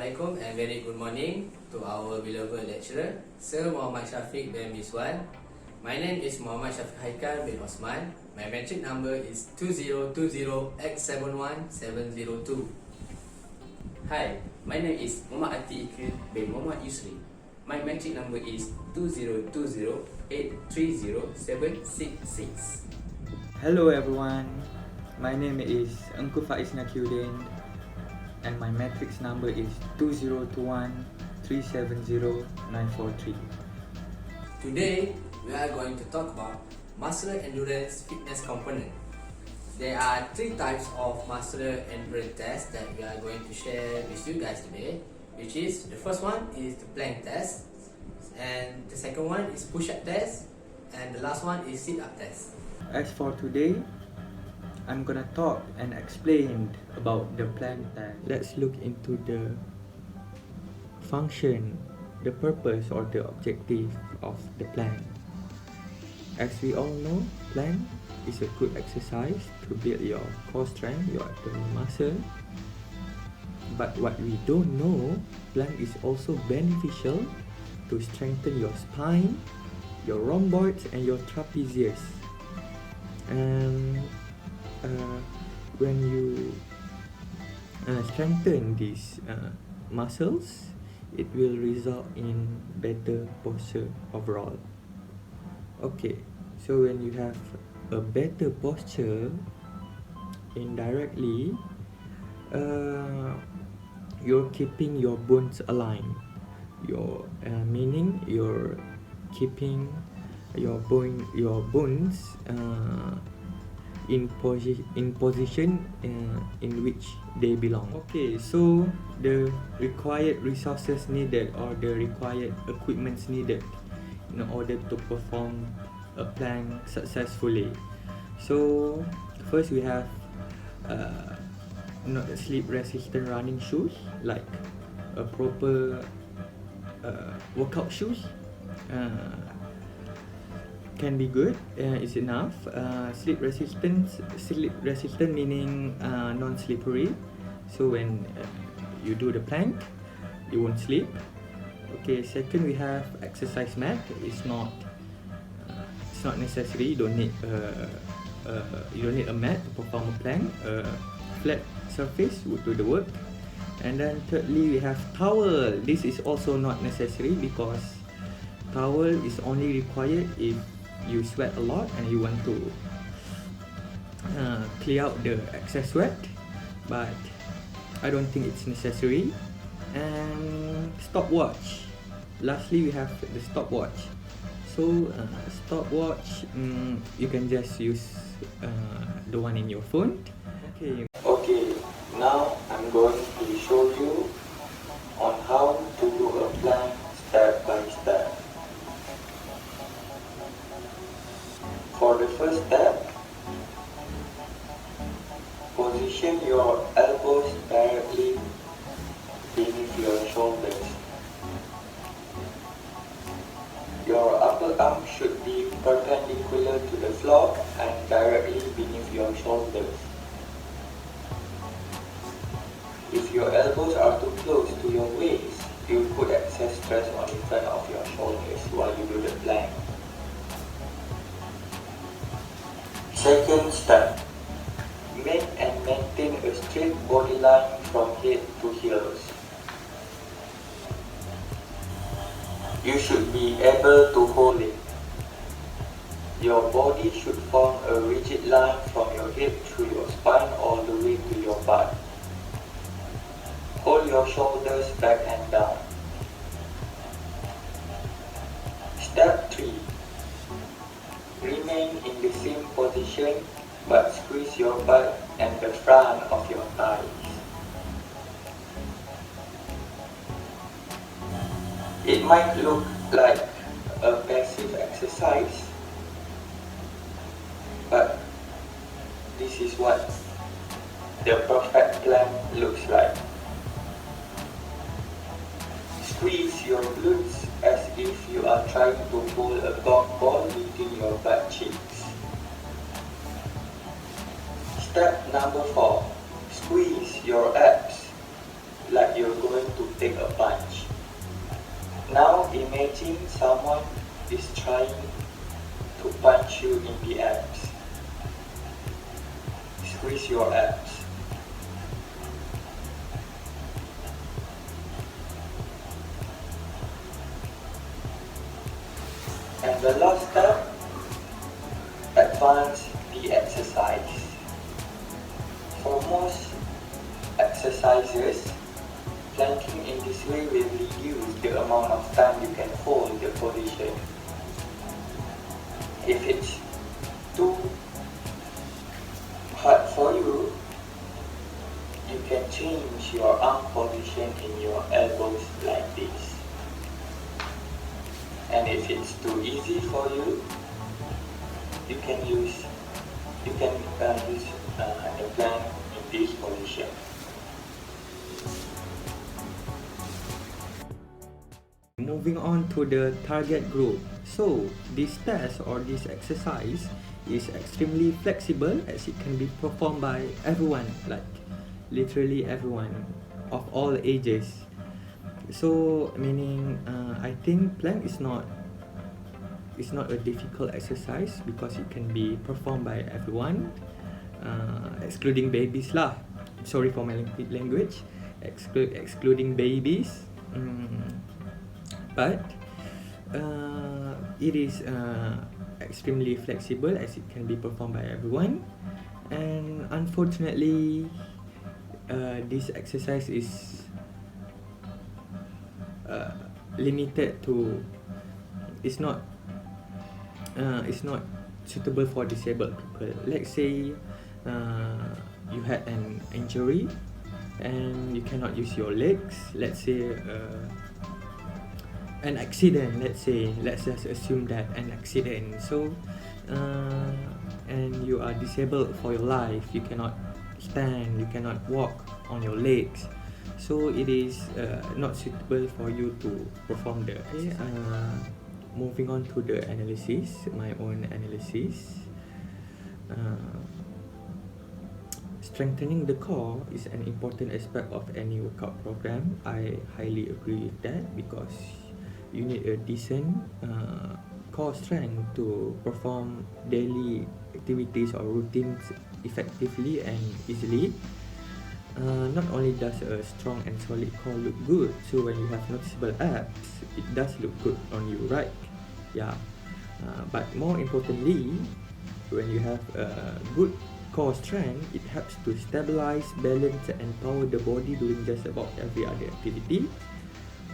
Assalamualaikum and very good morning to our beloved lecturer, Sir Muhammad Shafiq bin Miswan. My name is Muhammad Shafiq Haiqal bin Osman. My metric number is 2020X71702. Hi, my name is Muhammad Atiq bin Muhammad Yusri. My metric number is 2020830766. Hello everyone, my name is Engku Faiz and my matrix number is 2021370943. Today, we are going to talk about muscular endurance fitness component. There are 3 types of muscular endurance tests that we are going to share with you guys today, which is the first one is the plank test, and the second one is push-up test, and the last one is sit-up test. As for today, I'm gonna talk and explain about the plank test. Let's look into the function, the purpose or the objective of the plank. As we all know, plank is a good exercise to build your core strength, your abdominal muscle. But what we don't know, plank is also beneficial to strengthen your spine, your rhomboids and your trapezius. And when you strengthen these muscles, it will result in better posture overall. Okay, so when you have a better posture, indirectly you're keeping your bones aligned. Meaning you're keeping your bones in position in which they belong. Okay, so the required resources needed or the required equipments needed in order to perform a plank successfully. So first we have not slip resistant running shoes, like a proper workout shoes can be good, is enough. Slip resistant meaning non-slippery, so when you do the plank you won't slip. Okay, second we have exercise mat. It's not necessary. You don't need a mat to perform a plank. Flat surface would do the work. And then thirdly we have towel. This is also not necessary because towel is only required if you sweat a lot and you want to clear out the excess sweat, but I don't think it's necessary. And stopwatch. Lastly we have the stopwatch. So stopwatch, you can just use the one in your phone. Okay, now I'm going to show you on how to do a plank step by step. For the first step, position your elbows directly beneath your shoulders. Your upper arm should be perpendicular to the floor and directly beneath your shoulders. If your elbows are too close to your waist, you put excess stress on the front of your shoulders while you do the plank. Second step, make and maintain a straight body line from head to heels. You should be able to hold it. Your body should form a rigid line from your head through your spine all the way to your butt. Hold your shoulders back and down. Step 3. Remain in the same position but squeeze your butt and the front of your thighs. It might look like a passive exercise, but this is what the perfect plank looks like. Squeeze your glutes as if you are trying to pull a golf ball between your butt cheeks. Step number 4. Squeeze your abs like you're going to take a punch. Now imagine someone is trying to punch you in the abs. Squeeze your abs. And the last step, advance the exercise. For most exercises, planking in this way will reduce the amount of time you can hold the position. If it's too hard for you, you can change your arm position in your elbows like this. And if it's too easy for you, you can use the plank in this position. Moving on to the target group. So this test or this exercise is extremely flexible as it can be performed by everyone, like literally everyone of all ages. So meaning I think plank is not a difficult exercise because it can be performed by everyone, excluding babies lah. Sorry for my language, excluding babies. But it is extremely flexible as it can be performed by everyone, and unfortunately this exercise is limited to, it's not suitable for disabled people. Let's say you had an injury and you cannot use your legs. Let's say an accident, let's just assume that an accident. So and you are disabled for your life, you cannot stand, you cannot walk on your legs, so it is not suitable for you to perform the moving on to the analysis, my own analysis. Strengthening the core is an important aspect of any workout program. I highly agree with that because you need a decent core strength to perform daily activities or routines effectively and easily. Not only does a strong and solid core look good, so when you have noticeable abs, it does look good on you, right? Yeah. But more importantly, when you have a good core strength, it helps to stabilize, balance, and empower the body doing just about every other activity.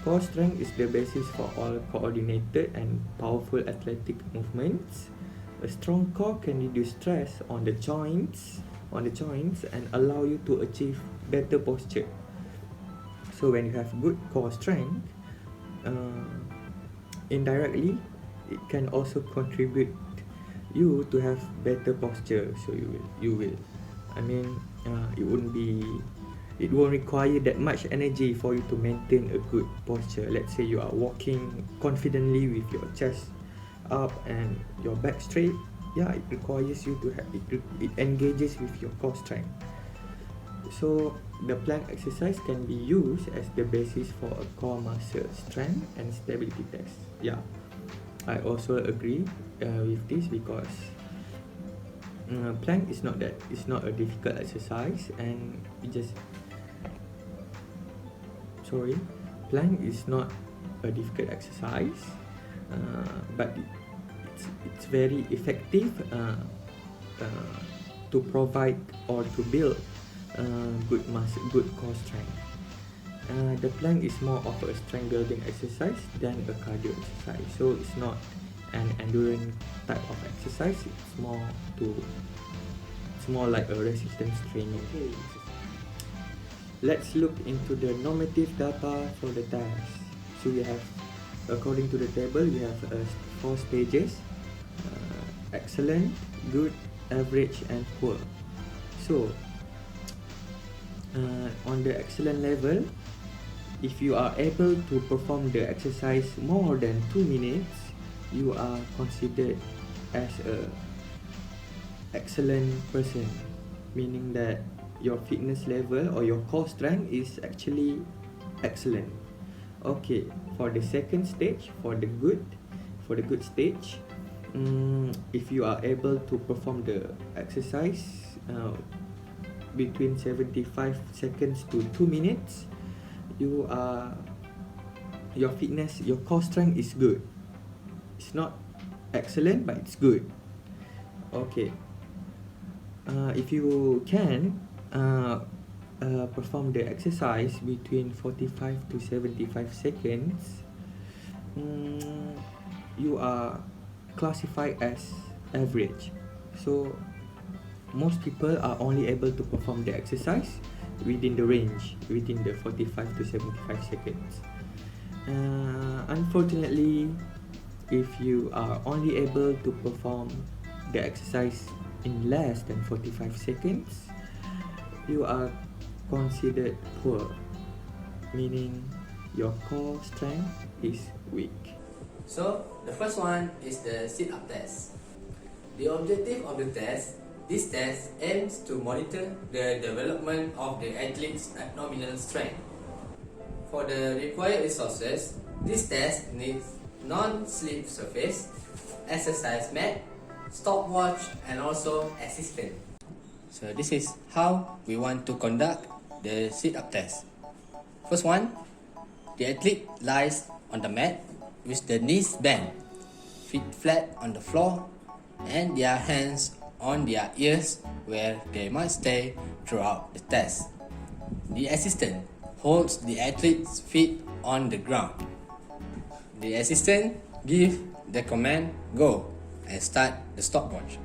Core strength is the basis for all coordinated and powerful athletic movements. A strong core can reduce stress on the joints and allow you to achieve better posture. So when you have good core strength, indirectly it can also contribute you to have better posture. So you will it won't require that much energy for you to maintain a good posture. Let's say you are walking confidently with your chest up and your back straight. Yeah, it requires you to have it engages with your core strength. So the plank exercise can be used as the basis for a core muscle strength and stability test. Yeah, I also agree with this because plank is not a difficult exercise, and plank is not a difficult exercise, but it's very effective to provide or to build good core strength. The plank is more of a strength building exercise than a cardio exercise, so it's not an endurance type of exercise. It's more like a resistance training. Okay. Let's look into the normative data for the test. So we have, according to the table, we have 4 stages: excellent, good, average, and poor. So on the excellent level, if you are able to perform the exercise more than 2 minutes, you are considered as a excellent person, meaning that your fitness level or your core strength is actually excellent. Okay, for the second stage, for the good stage, if you are able to perform the exercise between 75 seconds to 2 minutes, your fitness, your core strength is good. It's not excellent, but it's good. Okay. If you can perform the exercise between 45 to 75 seconds, you are classified as average. So most people are only able to perform the exercise within the range, within the 45 to 75 seconds. Unfortunately, if you are only able to perform the exercise in less than 45 seconds, you are considered poor, meaning your core strength is weak. So, the first one is the sit-up test. The objective of the test, this test aims to monitor the development of the athlete's abdominal strength. For the required resources, this test needs non-slip surface, exercise mat, stopwatch, and also assistant. So this is how we want to conduct the sit-up test. First one, the athlete lies on the mat with the knees bent, feet flat on the floor, and their hands on their ears where they must stay throughout the test. The assistant holds the athlete's feet on the ground. The assistant gives the command go and start the stopwatch.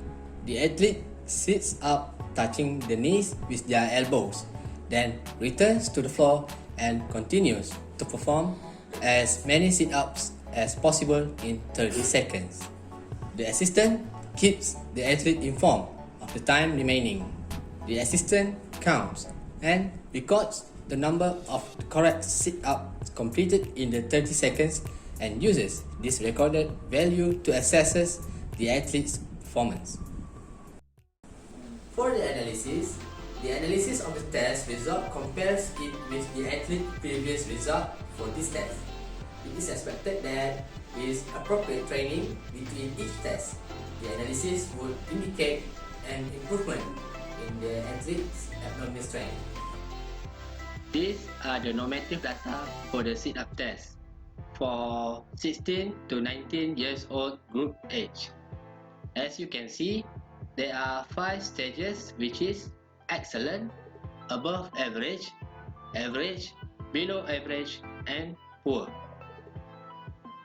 The athlete sits up touching the knees with their elbows, then returns to the floor and continues to perform as many sit-ups as possible in 30 seconds. The assistant keeps the athlete informed of the time remaining. The assistant counts and records the number of correct sit-ups completed in the 30 seconds and uses this recorded value to assess the athlete's performance. For the analysis of the test result compares it with the athlete's previous result for this test. It is expected that with appropriate training between each test, the analysis would indicate an improvement in the athlete's abdominal strength. These are the normative data for the sit-up test for 16 to 19 years old group age. As you can see, there are 5 stages, which is excellent, above average, average, below average, and poor.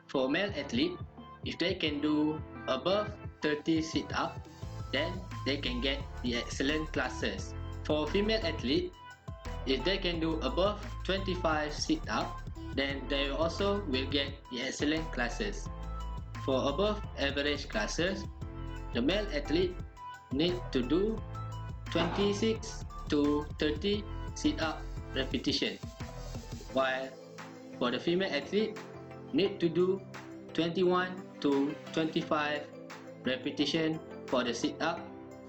For male athlete, if they can do above 30 sit-up, then they can get the excellent classes. For female athlete, if they can do above 25 sit-up, then they also will get the excellent classes. For above average classes, the male athlete need to do 26 to 30 sit-up repetition, while for the female athlete need to do 21 to 25 repetition for the sit-up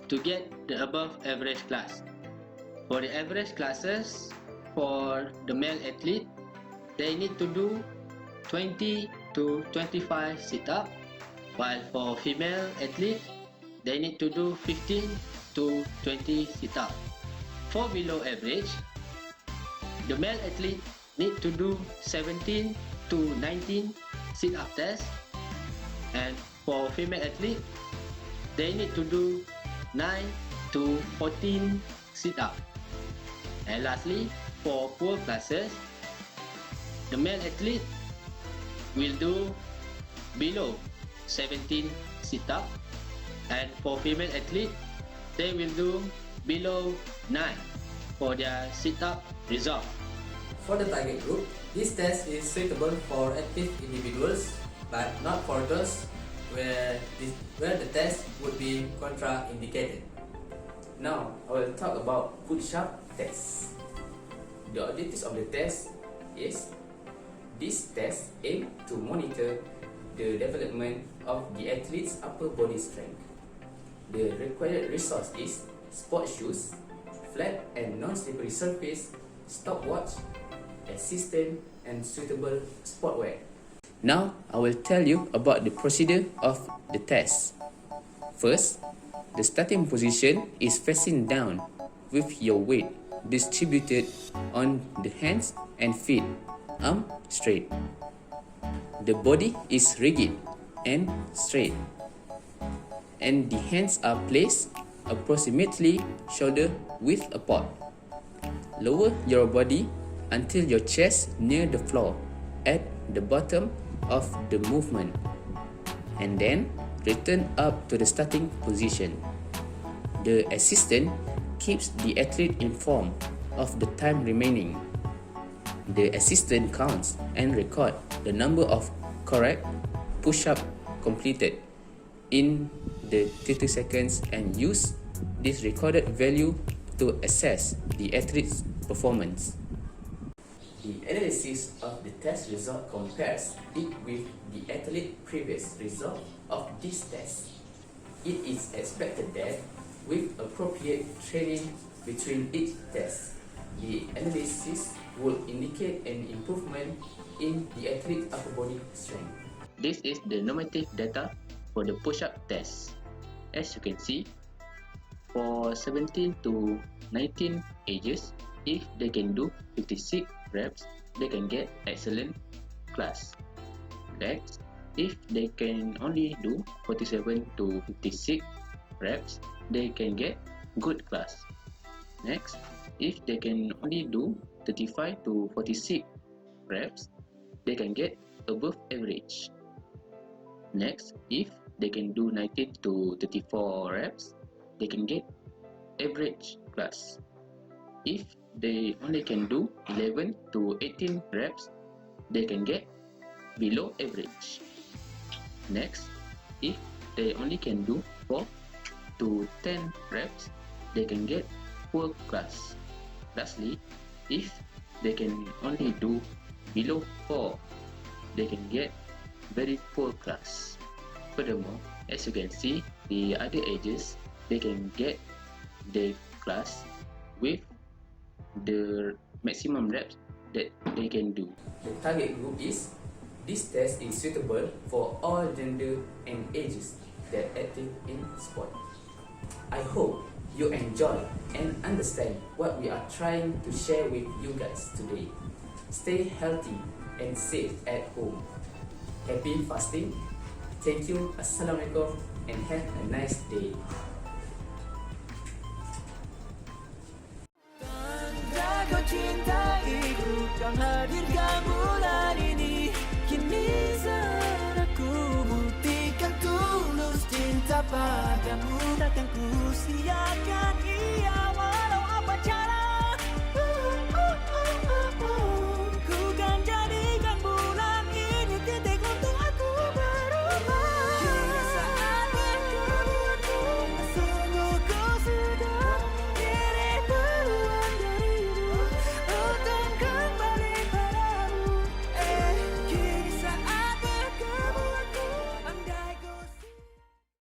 to get the above average class. For the average classes, for the male athlete, they need to do 20 to 25 sit-up, while for female athlete, they need to do 15 to 20 sit-up. For below average, the male athlete need to do 17 to 19 sit-up test, and for female athlete, they need to do 9 to 14 sit-up. And lastly, for poor classes, the male athlete will do below 17 sit-up, and for female athlete, they will do below 9 for their sit-up result. For the target group, this test is suitable for active individuals, but not for those where the test would be contraindicated. Now, I will talk about push-up test. The objectives of the test is this test aims to monitor the development of the athlete's upper body strength. The required resource is sports shoes, flat and non-slippery surface, stopwatch, assistant, and suitable sportwear. Now, I will tell you about the procedure of the test. First, the starting position is facing down with your weight distributed on the hands and feet, arm straight. The body is rigid and straight, and the hands are placed approximately shoulder width apart. Lower your body until your chest near the floor at the bottom of the movement, and then return up to the starting position. The assistant keeps the athlete informed of the time remaining. The assistant counts and records the number of correct push-ups completed in the 30 seconds and use this recorded value to assess the athlete's performance. The analysis of the test result compares it with the athlete's previous result of this test. It is expected that with appropriate training between each test, the analysis will indicate an improvement in the athlete's upper body strength. This is the normative data for the push-up test. As you can see, for 17 to 19 ages, if they can do 56 reps, they can get excellent class. Next, if they can only do 47 to 56 reps, they can get good class. Next, if they can only do 35 to 46 reps, they can get above average. Next, if they can do 19 to 34 reps, they can get average class. If they only can do 11 to 18 reps, they can get below average. Next, if they only can do 4 to 10 reps, they can get poor class. Lastly, if they can only do below 4, they can get very poor class. Furthermore, as you can see, the other ages, they can get the class with the maximum reps that they can do. The target group is, this test is suitable for all gender and ages that active in sport. I hope you enjoy and understand what we are trying to share with you guys today. Stay healthy and safe at home. Happy fasting. Thank you. Assalamualaikum and have a nice day. Tanda kau cinta hidup yang hadirkan bulan ini. Kini saat aku buktikan tulus cinta padamu. Takkan ku sia-siakan ia walau apa cara.